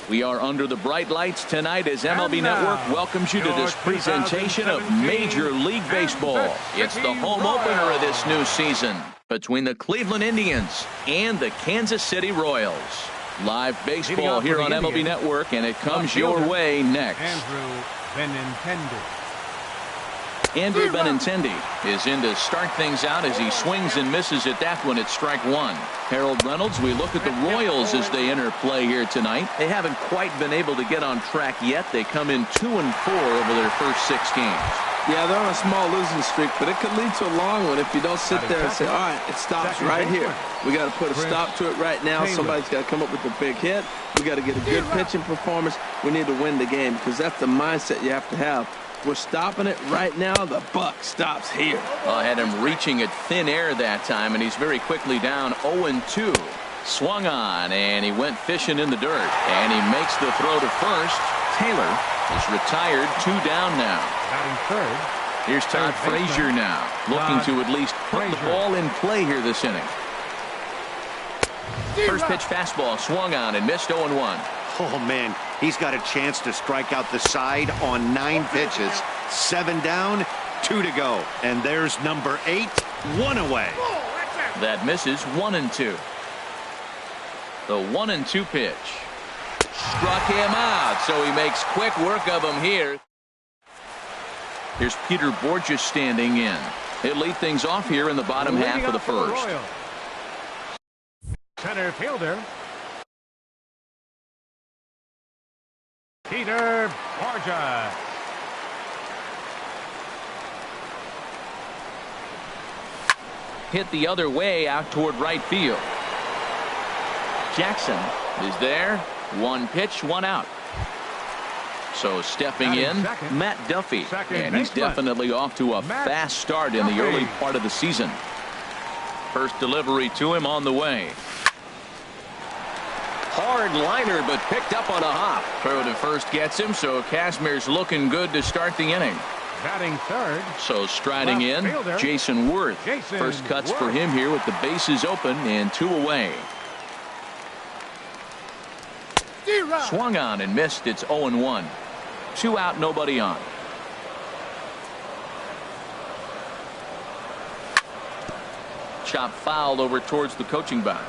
We are under the bright lights tonight as MLB Network welcomes you to this presentation of Major League Baseball. It's the home opener of this new season between the Cleveland Indians and the Kansas City Royals. Live baseball here on MLB Network, and it comes your way next. Andrew Benintendi is in to start things out as he swings and misses at that one at strike one. Harold Reynolds, we look at the Royals as they enter play here tonight. They haven't quite been able to get on track yet. They come in 2-4 over their first 6 games. Yeah, they're on a small losing streak, but it could lead to a long one if you don't sit there and say, all right, it stops right here. We got to put a stop to it right now. Somebody's got to come up with a big hit. We got to get a good pitching performance. We need to win the game because that's the mindset you have to have. We're stopping it right now. The buck stops here. I had him reaching at thin air that time, and he's very quickly down 0-2. Swung on, and he went fishing in the dirt, and he makes the throw to first. Taylor is retired, 2 down now. Third. Here's Todd Frazier now, looking to at least put the ball in play here this inning. First pitch fastball swung on and missed 0-1. Oh, man, he's got a chance to strike out the side on 9 pitches. 7 down, 2 to go. And there's number 8, 1 away. That misses 1-2. The 1-2 pitch. Struck him out, so he makes quick work of him here. Here's Peter Borges standing in. He'll lead things off here in the bottom half of the first. Center fielder Peter Borges. Hit the other way out toward right field. Jackson is there. 1 pitch, 1 out. So stepping in, Matt Duffy, and he's definitely off to a fast start in the early part of the season. First delivery to him on the way. Hard liner, but picked up on a hop. Throw to first gets him, so Kazmir's looking good to start the inning. Batting third. So striding in, Jason Worth. First cuts for him here with the bases open and 2 away. Swung on and missed. It's 0-1. 2 out, nobody on. Chop foul over towards the coaching box.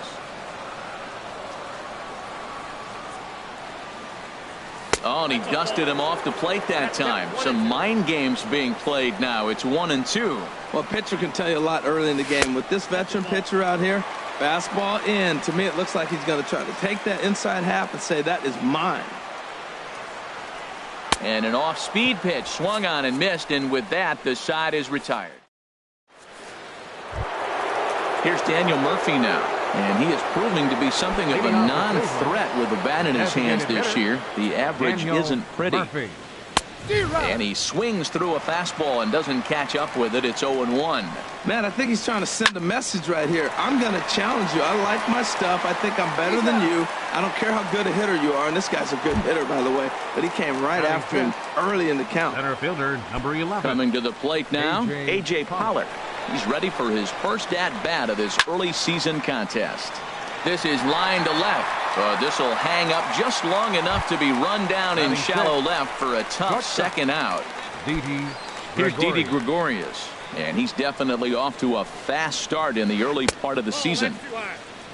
Oh, and he dusted him off the plate that time. Some mind games being played now. It's 1-2. Well, a pitcher can tell you a lot early in the game. With this veteran pitcher out here, fastball in. To me, it looks like he's going to try to take that inside half and say, that is mine. And an off-speed pitch swung on and missed, and with that, the side is retired. Here's Daniel Murphy now, and he is proving to be something of a non-threat with the bat in his hands this year. The average isn't pretty. And he swings through a fastball and doesn't catch up with it. It's 0-1. Man, I think he's trying to send a message right here. I'm going to challenge you. I like my stuff. I think I'm better than you. I don't care how good a hitter you are. And this guy's a good hitter, by the way. But he came right after him early in the count. Center fielder, number 11. Coming to the plate now, A.J. Pollard. He's ready for his first at-bat of this early season contest. This is line to left. This will hang up just long enough to be run down in shallow left for a tough second out. Here's Didi Gregorius, and he's definitely off to a fast start in the early part of the season.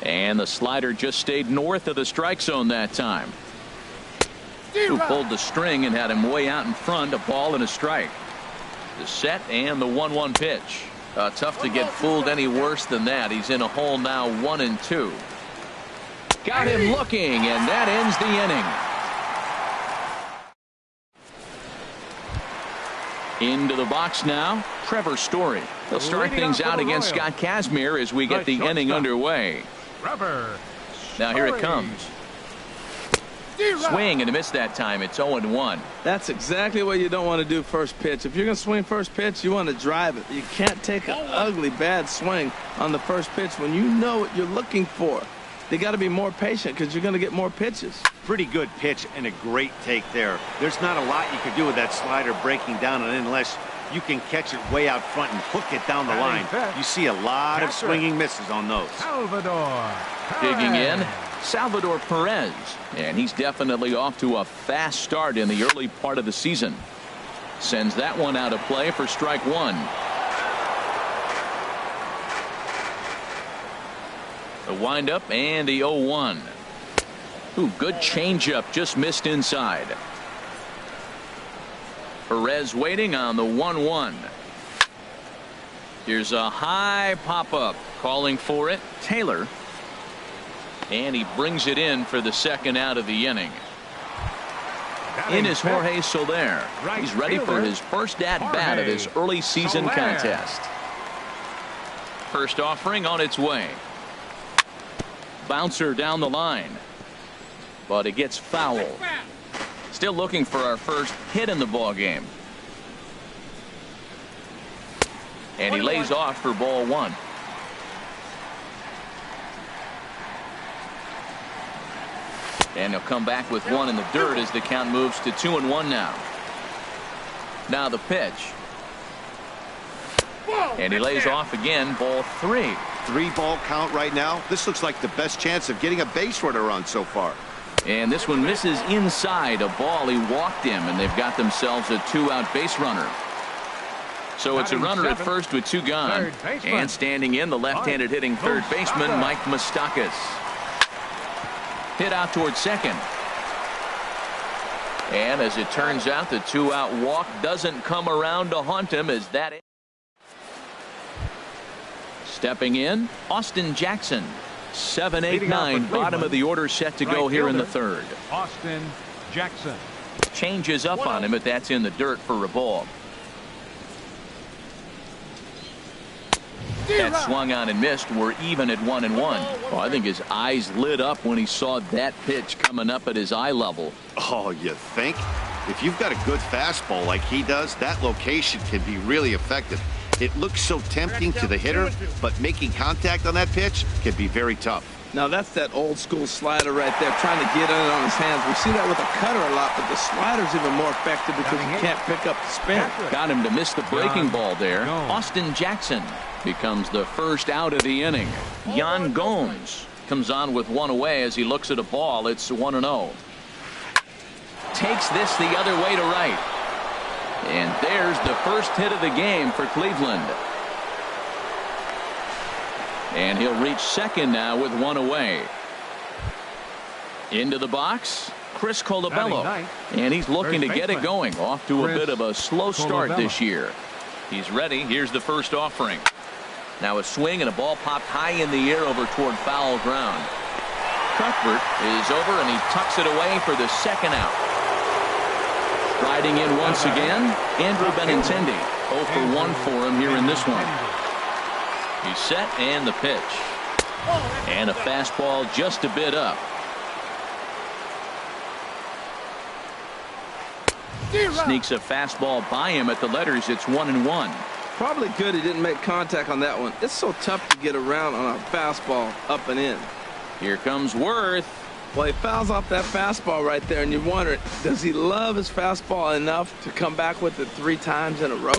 And the slider just stayed north of the strike zone that time. Who pulled the string and had him way out in front, a ball and a strike. The set and the 1-1 pitch. Tough to get fooled any worse than that. He's in a hole now, 1-2. Got him looking, and that ends the inning. Into the box now, Trevor Story. They'll start things out against Scott Kazmir as we get the inning underway. Now here it comes. Swing and a miss that time. It's 0-1. That's exactly what you don't want to do first pitch. If you're going to swing first pitch, you want to drive it. You can't take an ugly, bad swing on the first pitch when you know what you're looking for. They got to be more patient because you're going to get more pitches. Pretty good pitch and a great take there. There's not a lot you could do with that slider breaking down and unless you can catch it way out front and hook it down the line. You see a lot of swinging misses on those. Digging in, Salvador Perez, and he's definitely off to a fast start in the early part of the season. Sends that one out of play for strike one. The windup and the 0-1. Ooh, good changeup, just missed inside. Perez waiting on the 1-1. Here's a high pop-up, calling for it. Taylor. And he brings it in for the second out of the inning. In is Jorge Soler. He's ready for his first at-bat of this early season contest. First offering on its way. Bouncer down the line. But it gets foul. Still looking for our first hit in the ball game. And he lays off for ball one. And he'll come back with one in the dirt as the count moves to 2-1 now. Now the pitch. And he lays off again, ball three. 3-ball count right now. This looks like the best chance of getting a base runner on so far. And this one misses inside a ball. He walked him, and they've got themselves a 2-out base runner. So it's a runner at first with 2 gone. And standing in, the left-handed hitting third baseman, Mike Moustakas. Hit out towards second. And as it turns out, the 2-out walk doesn't come around to haunt him as that. Stepping in, Austin Jackson. 7, 8, 9, bottom of the order set to go here in the third. Austin Jackson. Changes up on him, but that's in the dirt for a ball. That swung on and missed. We're even at 1-1. Oh, I think his eyes lit up when he saw that pitch coming up at his eye level. Oh, you think? If you've got a good fastball like he does, that location can be really effective. It looks so tempting to the hitter, but making contact on that pitch can be very tough. Now that's that old school slider right there, trying to get it on his hands. We see that with a cutter a lot, but the slider's even more effective because you can't pick up the spin. Got him to miss the breaking ball there. Austin Jackson becomes the first out of the inning. Yan Gomes comes on with one away as he looks at a ball. It's 1-0. Takes this the other way to right. And there's the first hit of the game for Cleveland. And he'll reach second now with one away. Into the box, Chris Colabello. And he's looking to get it going. Off to a bit of a slow start this year. He's ready. Here's the first offering. Now a swing and a ball popped high in the air over toward foul ground. Cuthbert is over and he tucks it away for the second out. Striding in once again, Andrew Benintendi. 0 for 1 for him here in this one. He's set and the pitch. And a fastball just a bit up. Sneaks a fastball by him at the letters. It's 1-1. Probably good he didn't make contact on that one. It's so tough to get around on a fastball up and in. Here comes Worth. Well, he fouls off that fastball right there, and you wonder, does he love his fastball enough to come back with it 3 times in a row?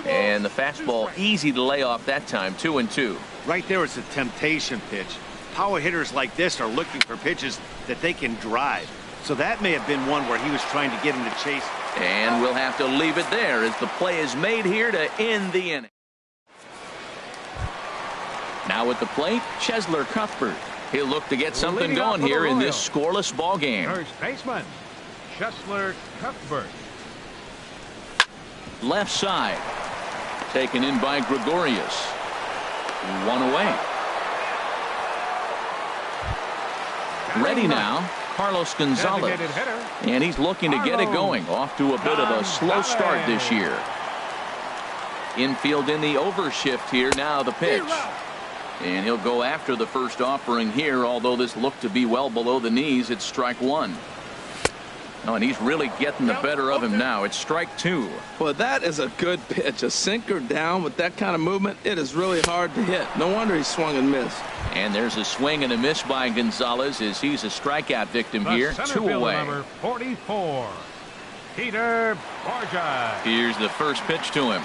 And the fastball easy to lay off that time. 2-2. Right there is a temptation pitch. Power hitters like this are looking for pitches that they can drive. So that may have been one where he was trying to get him to chase. And we'll have to leave it there as the play is made here to end the inning. Now at the plate, Chesler Cuthbert. He'll look to get something going here in this scoreless ball game. First baseman, Chesler Cuthbert. Left side. Taken in by Gregorius. One away. Ready now, Carlos Gonzalez. And he's looking to get it going. Off to a bit of a slow start this year. Infield in the overshift here. Now the pitch. And he'll go after the first offering here, although this looked to be well below the knees. It's strike one. Oh, and he's really getting the better of him now. It's strike two. Well, that is a good pitch. A sinker down with that kind of movement, it is really hard to hit. No wonder he swung and missed. And there's a swing and a miss by Gonzalez as he's a strikeout victim here. 2 away. Number 44, Peter Borges. Here's the first pitch to him.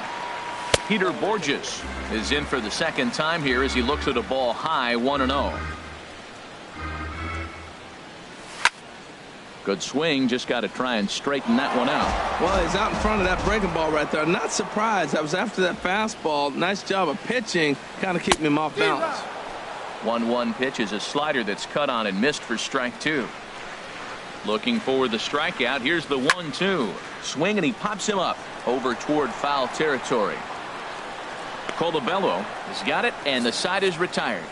Peter Borges is in for the second time here as he looks at a ball high. 1-0. Good swing, just got to try and straighten that one out. Well, he's out in front of that breaking ball right there. Not surprised. That was after that fastball. Nice job of pitching, kind of keeping him off balance. 1-1 pitch is a slider that's cut on and missed for strike 2. Looking for the strikeout. Here's the 1-2. Swing, and he pops him up over toward foul territory. Colabello has got it, and the side is retired.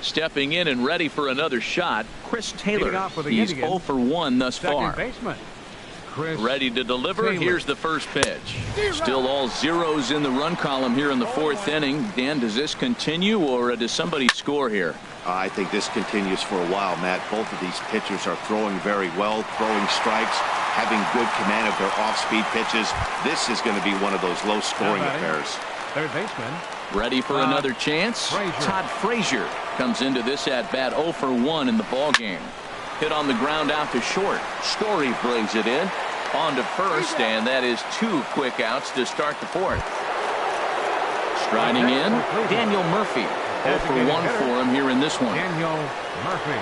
Stepping in and ready for another shot, Chris Taylor. He's 0 for 1 thus far. Ready to deliver. Taylor. Here's the first pitch. Still all zeros in the run column here in the 4th inning. Dan, does this continue, or does somebody score here? I think this continues for a while, Matt. Both of these pitchers are throwing very well, throwing strikes, having good command of their off-speed pitches. This is going to be one of those low-scoring affairs. Third baseman. Ready for another chance. Todd Frazier comes into this at-bat 0 for 1 in the ballgame. Hit on the ground out to short. Story brings it in. On to first, and that is 2 quick outs to start the 4th. Striding in, Daniel Murphy. 0 for 1 for him here in this one. Daniel Murphy.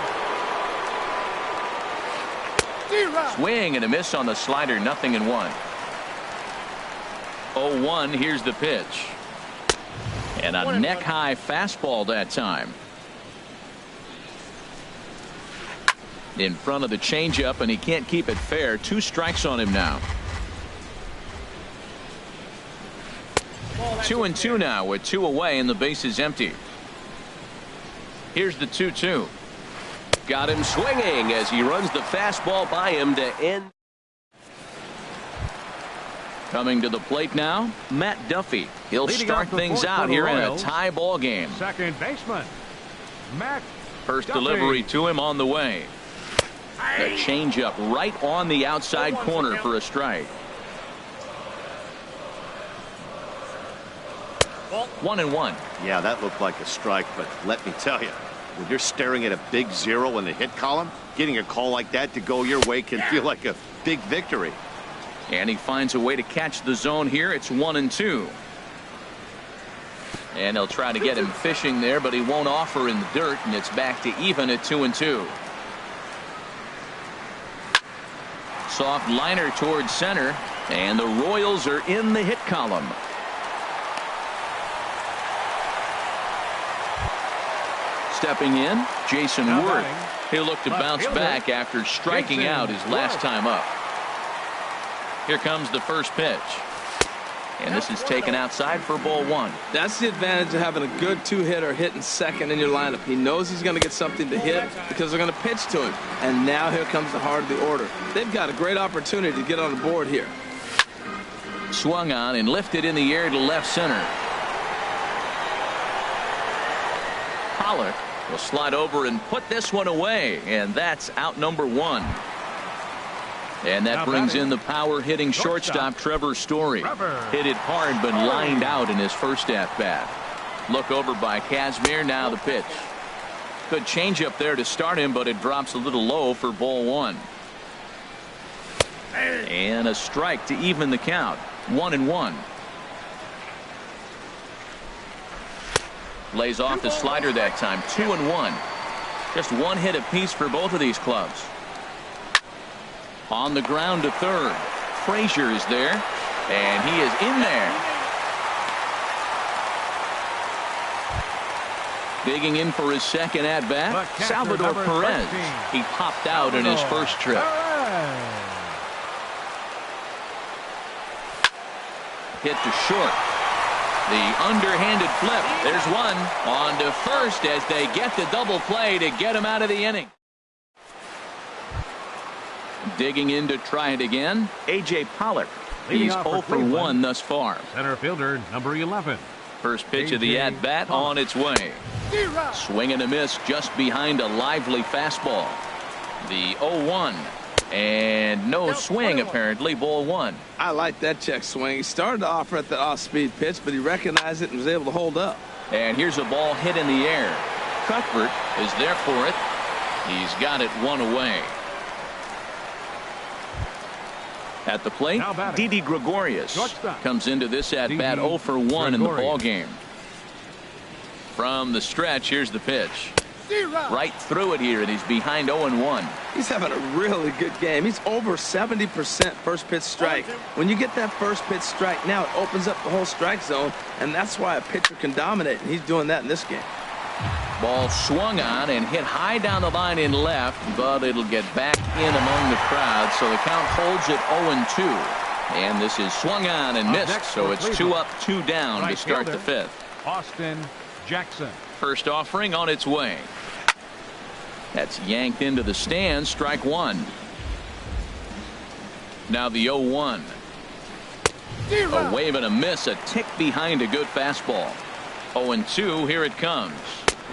Swing and a miss on the slider, 0-1. 0-1, here's the pitch. And a neck-high fastball that time. In front of the changeup, and he can't keep it fair. 2 strikes on him now. 2-2 now with 2 away, and the base is empty. Here's the 2-2. Got him swinging as he runs the fastball by him to end. Coming to the plate now, Matt Duffy. He'll start things out here in a tie ball game. Second baseman, Matt First Duffy. delivery to him on the way. The changeup right on the outside corner for a strike. 1-1. Yeah, that looked like a strike, but let me tell you, when you're staring at a big 0 in the hit column, getting a call like that to go your way can feel like a big victory. And he finds a way to catch the zone here. It's 1-2. And he'll try to get him fishing there, but he won't offer in the dirt, and it's back to even at 2-2. Soft liner towards center, and the Royals are in the hit column. Stepping in, Jason Worth. He'll look to bounce back after striking out his last time up. Here comes the first pitch. And this is taken outside for ball 1. That's the advantage of having a good 2-hitter hitting second in your lineup. He knows he's going to get something to hit because they're going to pitch to him. And now here comes the heart of the order. They've got a great opportunity to get on the board here. Swung on and lifted in the air to left center. Pollock will slide over and put this one away, and that's out number 1. And that brings in the power-hitting shortstop Trevor Story. Hit it hard, but lined out in his first at-bat. Look over by Kazmir. Now the pitch. Good changeup there to start him, but it drops a little low for ball 1. And a strike to even the count. 1-1. Lays off the slider that time. 2-1. Just 1 hit apiece for both of these clubs. On the ground to third. Frazier is there, and he is in there. Digging in for his second at-bat, Salvador Perez. He popped out in his first trip. Hit to short. The underhanded flip. There's one. On to first as they get the double play to get him out of the inning. Digging in to try it again, A.J. Pollock. He's 0 for 1 thus far. Center fielder, number 11. First pitch of the at-bat on its way. Swing and a miss just behind a lively fastball. The 0-1. And no swing, apparently. Ball 1. I like that check swing. He started to offer at the off-speed pitch, but he recognized it and was able to hold up. And here's a ball hit in the air. Cuthbert is there for it. He's got it 1 away. At the plate, Didi Gregorius comes into this at-bat 0 for 1 in the ball game. From the stretch, here's the pitch. Right through it here, and he's behind 0-1. He's having a really good game. He's over 70% first pitch strike. When you get that first pitch strike, now it opens up the whole strike zone, and that's why a pitcher can dominate, and he's doing that in this game. Ball swung on and hit high down the line in left, but it'll get back in among the crowd, so the count holds at 0-2. And this is swung on and missed, so it's 2 up, 2 down to start the fifth. Austin Jackson. First offering on its way. That's yanked into the stands, strike one. Now the 0-1. A wave and a miss, a tick behind a good fastball. 0-2, here it comes.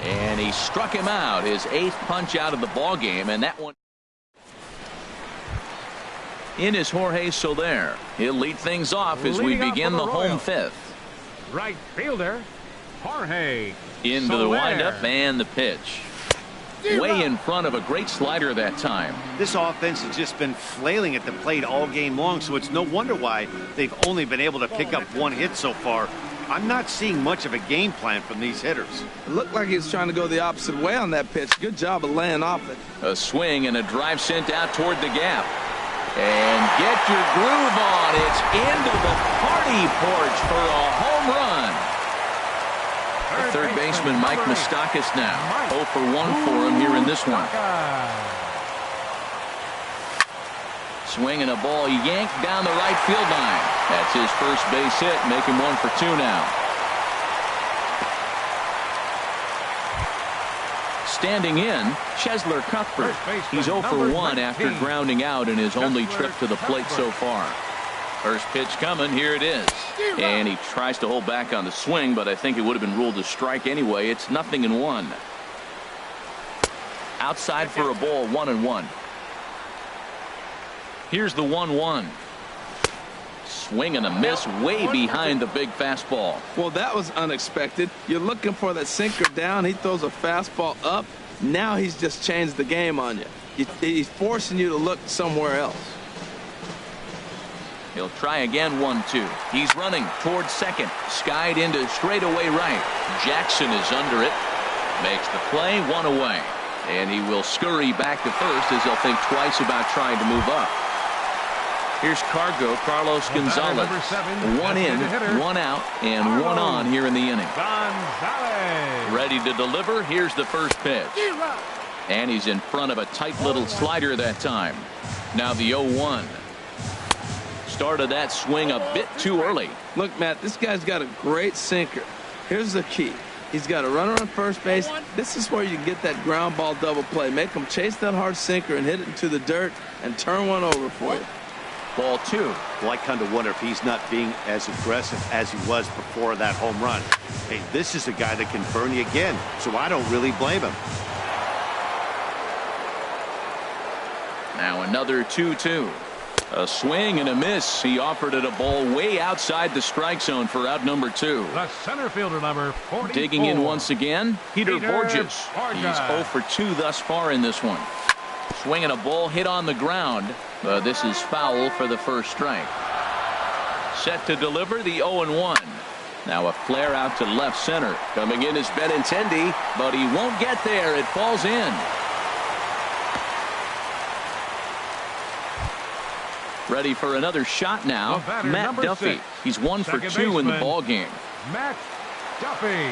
And he struck him out, his 8th punch out of the ball game, and that one in is Jorge Soler. He'll lead things off as we begin the home fifth. Right fielder Jorge into the windup and the pitch. Way in front of a great slider that time. This offense has just been flailing at the plate all game long, so it's no wonder why they've only been able to pick up 1 hit so far. I'm not seeing much of a game plan from these hitters. It looked like he was trying to go the opposite way on that pitch. Good job of laying off it. A swing and a drive sent out toward the gap. And get your groove on. It's into the party porch for a home run. The third baseman Mike Moustakas now 0 for 1 for him here in this one. Swinging a ball yanked down the right field line. That's his first base hit, making 1 for 2 now. Standing in, Chesler Cuthbert. He's 0 for 1 after grounding out in his only trip to the plate so far. First pitch coming, here it is. And he tries to hold back on the swing, but I think it would have been ruled a strike anyway. It's 0-1. Outside for a ball, 1-1. Here's the 1-1. Swing and a miss way behind the big fastball. Well, that was unexpected. You're looking for that sinker down. He throws a fastball up. Now he's just changed the game on you. He's forcing you to look somewhere else. He'll try again, 1-2. He's running towards second. Skied into straightaway right. Jackson is under it. Makes the play, 1 away. And he will scurry back to first as he'll think twice about trying to move up. Here's Carlos Gonzalez. 1 in, 1 out, and 1 on here in the inning. Ready to deliver. Here's the first pitch. And he's in front of a tight little slider that time. Now the 0-1. Started that swing a bit too early. Look, Matt, this guy's got a great sinker. Here's the key. He's got a runner on first base. This is where you can get that ground ball double play. Make him chase that hard sinker and hit it into the dirt and turn one over for you. Ball 2. Well, I kind of wonder if he's not being as aggressive as he was before that home run. Hey, this is a guy that can burn you again, so I don't really blame him. Now another 2-2. A swing and a miss. He offered it a ball way outside the strike zone for out number 2. The center fielder, number 44. Digging in once again, Peter Borges. He's 0 for 2 thus far in this one. Swinging a ball hit on the ground. This is foul for the first strike. Set to deliver the 0-1. Now a flare out to left center. Coming in is Benintendi, but he won't get there. It falls in. Ready for another shot now, Matt Duffy. 6. He's 1 for 2 in the ball game. Matt Duffy.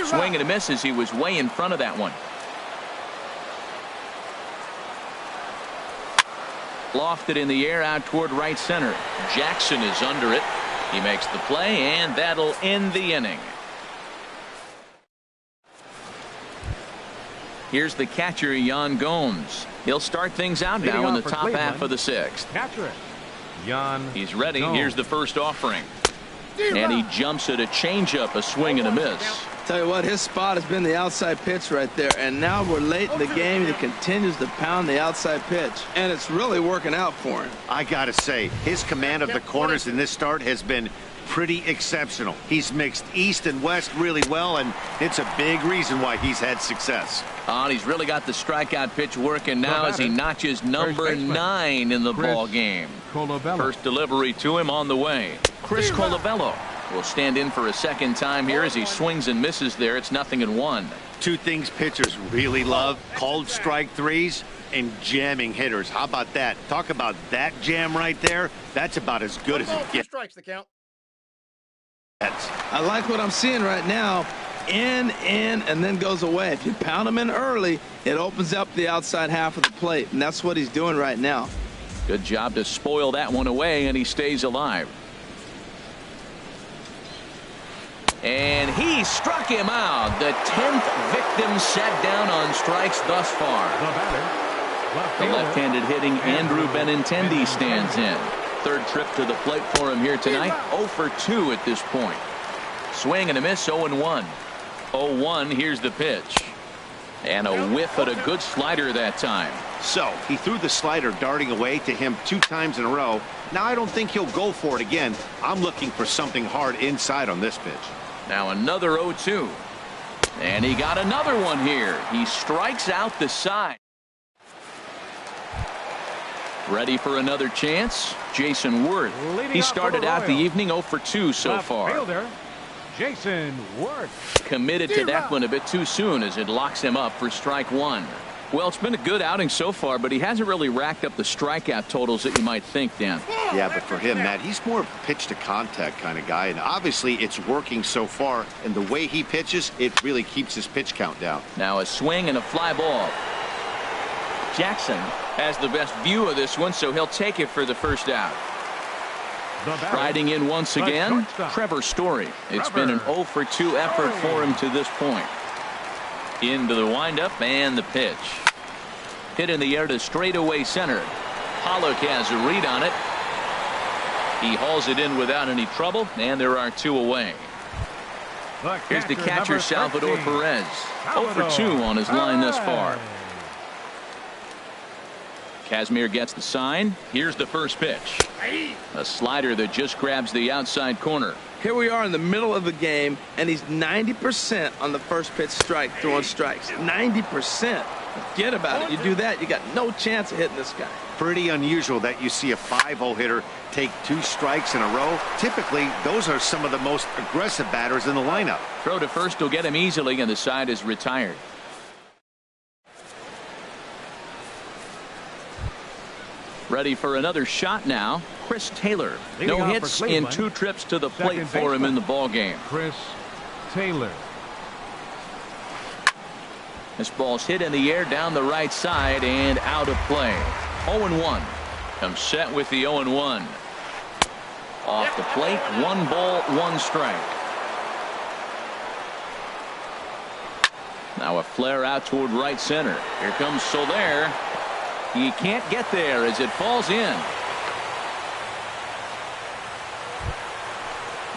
Swing and a miss as he was way in front of that one. Lofted in the air out toward right center. Jackson is under it. He makes the play, and that'll end the inning. Here's the catcher, Yan Gomes. He'll start things out now in the top half of the 6th. Catcher Yan. He's ready. Gomes. Here's the first offering. And he jumps at a changeup, a swing and a miss. Tell you what, his spot has been the outside pitch right there, and now we're late in the game. He continues to pound the outside pitch, and it's really working out for him. I gotta say, his command of the corners in this start has been pretty exceptional. He's mixed east and west really well, and it's a big reason why he's had success. And he's really got the strikeout pitch working now as he notches number 9 in the ball game. Colabello. First delivery to him on the way. Chris Colabello. will stand in for a second time here as he swings and misses there. It's 0-1. Two things pitchers really love: called strike threes and jamming hitters. How about that? Talk about that jam right there. That's about as good as it gets. Strikes the count. I like what I'm seeing right now. In, and then goes away. If you pound him in early, it opens up the outside half of the plate, and that's what he's doing right now. Good job to spoil that one away, and he stays alive. And he struck him out. The 10th victim set down on strikes thus far. The left-handed hitting Andrew Benintendi stands in. Third trip to the plate for him here tonight. 0 for 2 at this point. Swing and a miss, 0-1. 0-1, here's the pitch. And a whiff at a good slider that time. So he threw the slider darting away to him 2 times in a row. Now I don't think he'll go for it again. I'm looking for something hard inside on this pitch. Now another 0-2. And he got another one here. He strikes out the side. Ready for another chance? Jason Worth. He started out the evening 0 for 2 so far. Fielder, Jason Worth. Committed to that one a bit too soon as it locks him up for strike 1. Well, it's been a good outing so far, but he hasn't really racked up the strikeout totals that you might think, Dan. Yeah, but for him, Matt, he's more of a pitch to contact kind of guy, and obviously it's working so far, and the way he pitches, it really keeps his pitch count down. Now a swing and a fly ball. Jackson has the best view of this one, so he'll take it for the first out. Riding in once again, Trevor Story. It's been an 0 for 2 effort for him to this point. Into the windup and the pitch. Hit in the air to straightaway center. Pollock has a read on it. He hauls it in without any trouble, and there are 2 away. Here's the catcher, Salvador Perez. 0 for 2 on his line thus far. Kazmir gets the sign. Here's the first pitch. A slider that just grabs the outside corner. Here we are in the middle of the game, and he's 90% on the first pitch strike, throwing strikes. 90%. Forget about it. You do that, you got no chance of hitting this guy. Pretty unusual that you see a 5-0 hitter take 2 strikes in a row. Typically, those are some of the most aggressive batters in the lineup. Throw to first will get him easily, and the side is retired. Ready for another shot now. Chris Taylor. No hits in 2 trips to the plate for him in the ball game. Chris Taylor. This ball's hit in the air down the right side and out of play. 0-1. Comes set with the 0-1. Off the plate, 1 ball, 1 strike. Now a flare out toward right center. Here comes Soler. He can't get there as it falls in.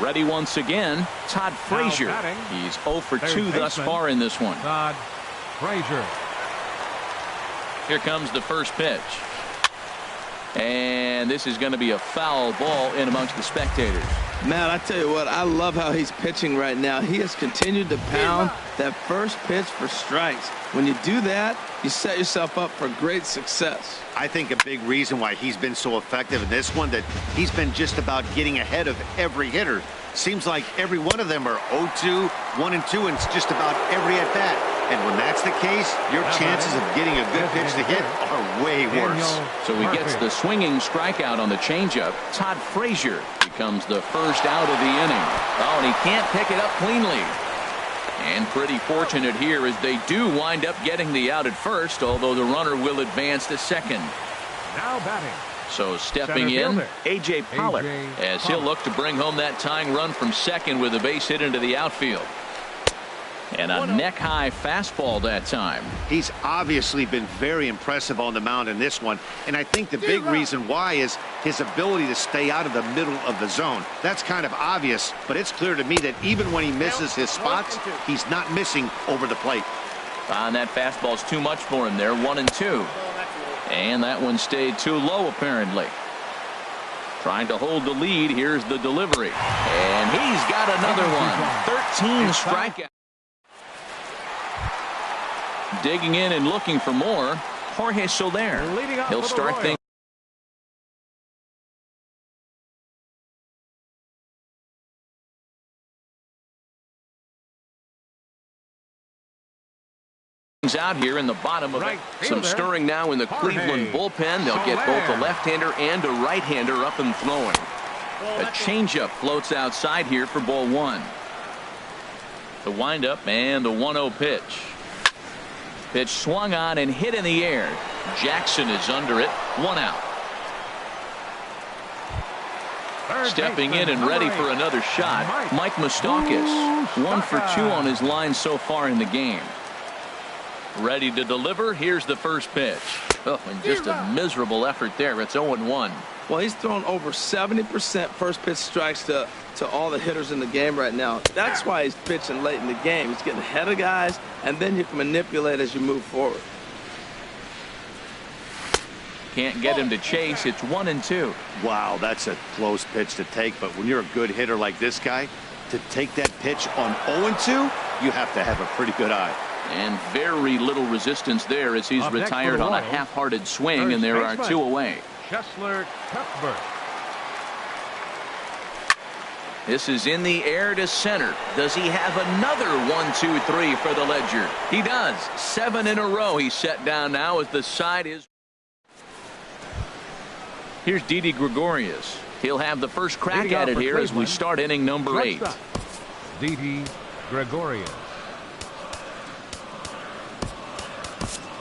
Ready once again, Todd Frazier. He's 0 for 2 thus far in this one. Todd Frazier. Here comes the first pitch. And this is going to be a foul ball in amongst the spectators. Matt, I tell you what, I love how he's pitching right now. He has continued to pound that first pitch for strikes. When you do that, you set yourself up for great success. I think a big reason why he's been so effective in this one, that he's been just about getting ahead of every hitter. Seems like every one of them are 0-2, 1-2, and it's just about every at-bat. And when that's the case, your chances of getting a good pitch to hit are way worse. So he gets the swinging strikeout on the changeup. Todd Frazier becomes the first out of the inning. Oh, and he can't pick it up cleanly. And pretty fortunate here as they do wind up getting the out at first, although the runner will advance to second. Now batting. So stepping in, A.J. Pollock, as he'll look to bring home that tying run from second with a base hit into the outfield. And a neck-high fastball that time. He's obviously been very impressive on the mound in this one, and I think the big reason why is his ability to stay out of the middle of the zone. That's kind of obvious, but it's clear to me that even when he misses his spots, he's not missing over the plate. And that fastball's too much for him there, 1-2. And that one stayed too low, apparently. Trying to hold the lead. Here's the delivery. And he's got another one. 13 strikeouts. Digging in and looking for more, Jorge Soler. He'll start things. Out here in the bottom of it. Some stirring now in the Cleveland bullpen. They'll get both a left-hander and a right-hander up and throwing. A changeup floats outside here for ball one. The windup and the 1-0 pitch. Pitch swung on and hit in the air. Jackson is under it. 1 out. Stepping in and ready for another shot, Mike Moustakas. 1 for 2 on his line so far in the game. Ready to deliver. Here's the first pitch. Oh, and just a miserable effort there. It's 0-1. Well, he's thrown over 70% first pitch strikes to all the hitters in the game right now. That's why he's pitching late in the game. He's getting ahead of guys, and then you can manipulate as you move forward. Can't get him to chase. It's 1-2. Wow, that's a close pitch to take. But when you're a good hitter like this guy, to take that pitch on 0-2, you have to have a pretty good eye. And very little resistance there as he's retired on a half-hearted swing, and there are 2 away. Chesler Cuthbert. This is in the air to center. Does he have another 1-2-3 for the Ledger? He does. 7 in a row he's set down now as the side is. Here's Didi Gregorius. He'll have the first crack at it here as we start inning number 8. Didi Gregorius.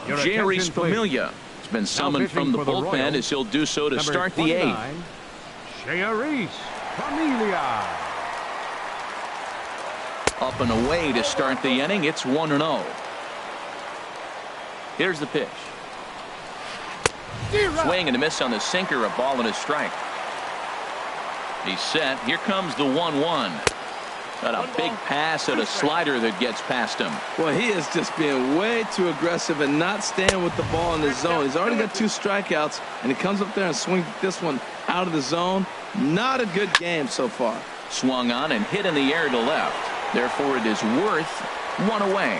Jerry Spamiglia has been summoned from the bullpen as he'll do so to start the 8th. Jerry Spamiglia. Up and away to start the inning. It's 1-0. Here's the pitch. Swing and a miss on the sinker. A ball and a strike. He's set. Here comes the 1-1. Got a big pass at a slider that gets past him. Well, he is just being way too aggressive and not staying with the ball in the zone. He's already got 2 strikeouts, and he comes up there and swings this one out of the zone. Not a good game so far. Swung on and hit in the air to left. Therefore, it is worth 1 away.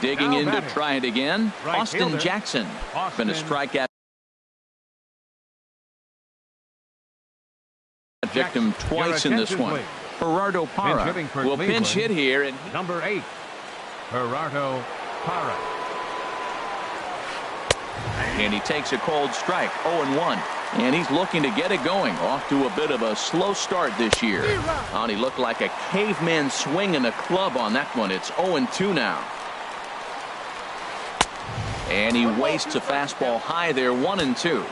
Digging in to try it again. Austin Jackson. Been a strikeout victim twice in this one. Gerardo Parra will pinch hit here. And number 8, Gerardo Parra. And he takes a cold strike. 0-1. And he's looking to get it going. Off to a bit of a slow start this year. And he looked like a caveman swinging a club on that one. It's 0-2 now. And he wastes a fastball high there. 1-2.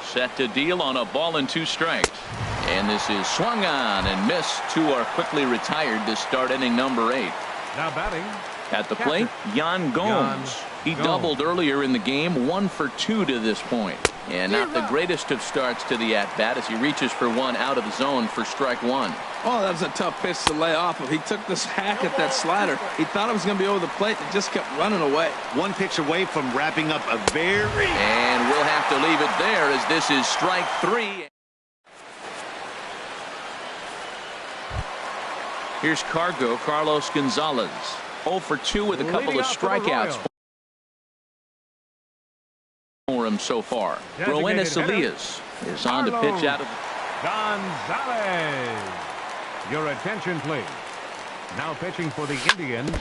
Set to deal on a ball and 2 strikes. And this is swung on and missed. 2 are quickly retired to start inning number 8. Now batting at the plate, Yan Gomes. He doubled earlier in the game. 1 for 2 to this point. And not the greatest of starts to the at-bat as he reaches for 1 out of the zone for strike 1. Oh, that was a tough pitch to lay off of. He took this hack at that slider. He thought it was going to be over the plate and just kept running away. 1 pitch away from wrapping up a very... And we'll have to leave it there as this is strike 3. Here's Carlos Gonzalez. 0 for 2 with a couple of strikeouts for him so far. Roenis Elias is on to pitch out of Gonzalez. Your attention, please. Now pitching for the Indians.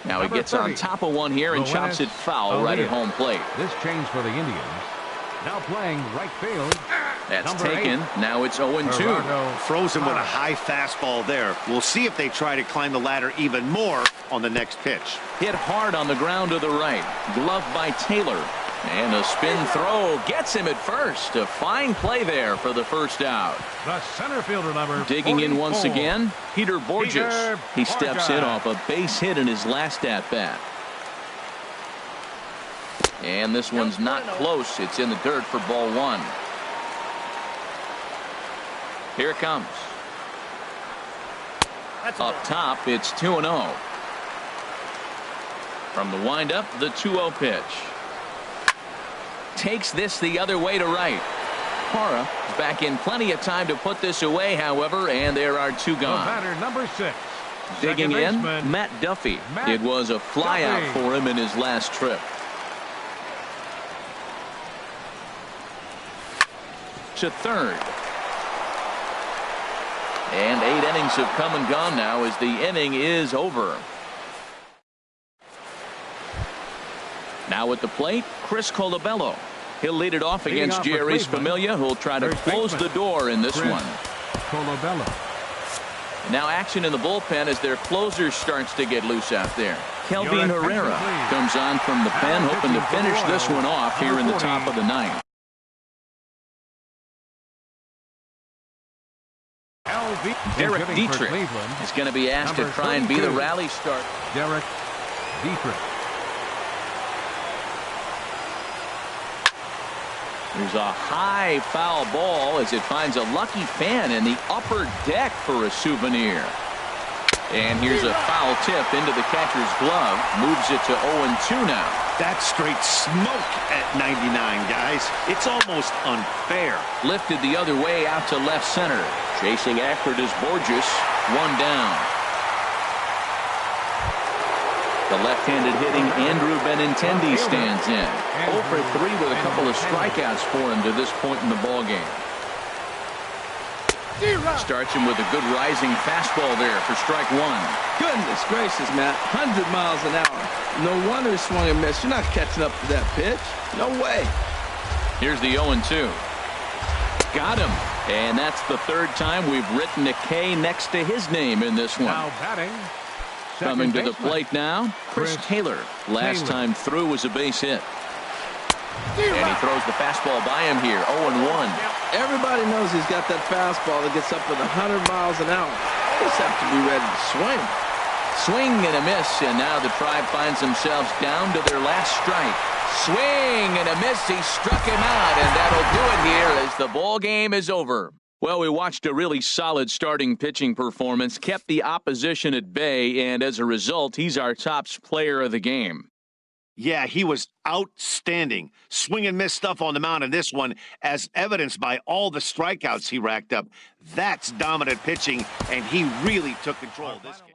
Now he gets on top of one here and chops it foul right at home plate. This change for the Indians. Now playing right field. That's taken. Now it's 0-2. Throws him with a high fastball there. We'll see if they try to climb the ladder even more on the next pitch. Hit hard on the ground to the right. Gloved by Taylor. And a spin throw gets him at first. A fine play there for the first out. The center fielder number digging 44. in once again. Peter Borges. He steps in off a base hit in his last at bat. And this one's not close. It's in the dirt for ball 1. Here it comes. Up top, it's 2-0. From the windup, the 2-0 pitch. Takes this the other way to right. Parra is back in plenty of time to put this away, however, and there are 2 gone. The batter, number 6. Digging in, Matt Duffy. It was a flyout for him in his last trip. To third. And 8 innings have come and gone now as the inning is over. Now at the plate, Chris Colabello. He'll lead it off against Jerry Familia, who'll try to close the door in this one. Colabello. Now action in the bullpen as their closer starts to get loose out there. Kelvin Herrera comes on from the pen, hoping to finish this one off here in the top of the ninth. Derek Dietrich is going to be asked to try and be the rally start. Derek Dietrich. There's a high foul ball as it finds a lucky fan in the upper deck for a souvenir. And here's a foul tip into the catcher's glove. Moves it to 0-2 now. That's straight smoke at 99, guys. It's almost unfair. Lifted the other way out to left center. Chasing after it is Borges. 1 down. The left-handed hitting Andrew Benintendi stands in. 0 for 3 with a couple of strikeouts for him to this point in the ballgame. Starts him with a good rising fastball there for strike 1. Goodness gracious, Matt. 100 miles an hour. No wonder he swung and missed. You're not catching up to that pitch. No way. Here's the 0-2. Got him. And that's the 3rd time we've written a K next to his name in this one. Now batting. Coming to the plate now, Chris Taylor. Last time through was a base hit. And he throws the fastball by him here, 0-1. Everybody knows he's got that fastball that gets up to 100 miles an hour. They just have to be ready to swing. Swing and a miss, and now the Tribe finds themselves down to their last strike. Swing and a miss, he struck him out, and that'll do it here as the ball game is over. Well, we watched a really solid starting pitching performance, kept the opposition at bay, and as a result, he's our top player of the game. Yeah, he was outstanding. Swing and miss stuff on the mound in this one, as evidenced by all the strikeouts he racked up. That's dominant pitching, and he really took control of this game.